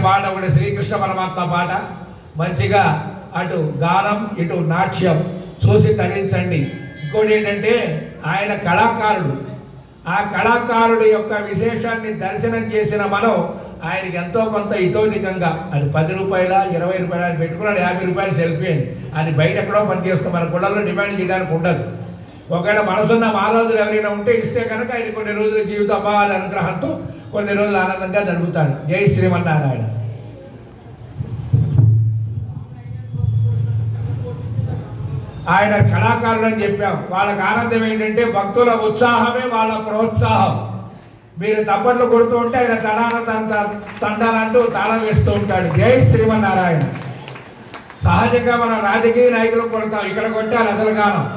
పాట ఒకటి శ్రీకృష్ణ పరమాత్మ పాట, మంచిగా అటు గానం ఇటు నాట్యం చూసి తరించండి. ఇంకోటి ఏంటంటే ఆయన కళాకారుడు, ఆ కళాకారుడి యొక్క విశేషాన్ని దర్శనం చేసిన మనం ఆయనకి ఎంతో కొంత ఇతోధికంగా, అది 10 రూపాయల 20 రూపాయలు ఆయన పెట్టుకున్నాడు, 50 రూపాయలు సెల్ఫీ అని, అది బయట ఎక్కడో పనిచేస్తాం, మన గుళ్ళల్లో డిమాండ్ చేయడానికి ఉండదు. ఒకవేళ మనసున్న మహారాజులు ఎవరైనా ఉంటే ఇస్తే కనుక ఆయన కొన్ని రోజుల జీవితం అమ్మవారి అనుగ్రహంతో కొన్ని రోజులు ఆనందంగా జరుగుతాడు. జై శ్రీమన్నారాయణ. ఆయన కళాకారులు అని చెప్పాం. వాళ్ళకి ఆనందం ఏంటంటే భక్తుల ఉత్సాహమే వాళ్ళ ప్రోత్సాహం. మీరు తప్పట్లు కొడుతూ ఉంటే ఆయన తండాలంటూ తాళం వేస్తూ ఉంటాడు. జై శ్రీమన్నారాయణ. సహజంగా మన రాజకీయ నాయకులు కొడతాం, ఇక్కడ కొట్టాలి అసలు గానం.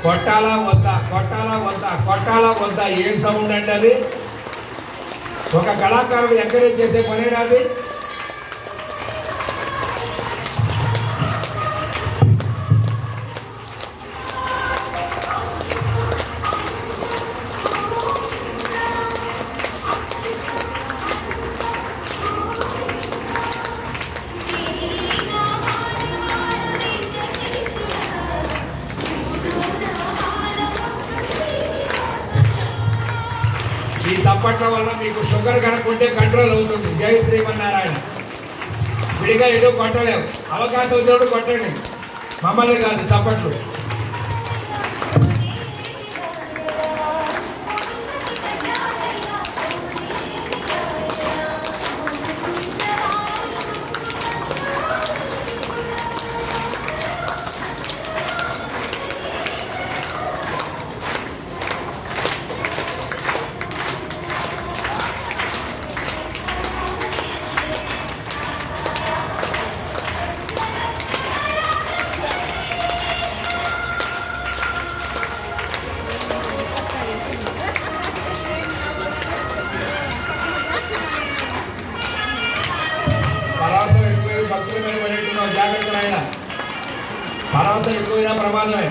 కొట్టాలా వద్దా, కొట్టాలా వద్దా, కొట్టాలా వద్దా, ఏం సౌండ్ అండి అది? ఒక కళాకారుడు ఎంకరేజ్ చేసే పనే రాదు. ఈ తప్పట్ల వల్ల మీకు షుగర్ కనుక్కుంటే కంట్రోల్ అవుతుంది. జై శ్రీమన్నారాయణ. విడిగా ఎటు కొట్టలేవు, అవకాశం వచ్చినప్పుడు కొట్టండి, మమ్మల్ని కాదు తప్పట్లు. భక్తుల మీద పడేట్టున్నావు, జాగ్రత్తలు అయినా పరవశం ఎక్కువైనా ప్రమాదమే.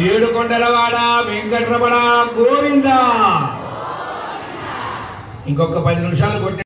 ఏడుకొండలవాడ వెంకటరమణ గోవింద. ఇంకొక 10 నిమిషాలు కొట్టి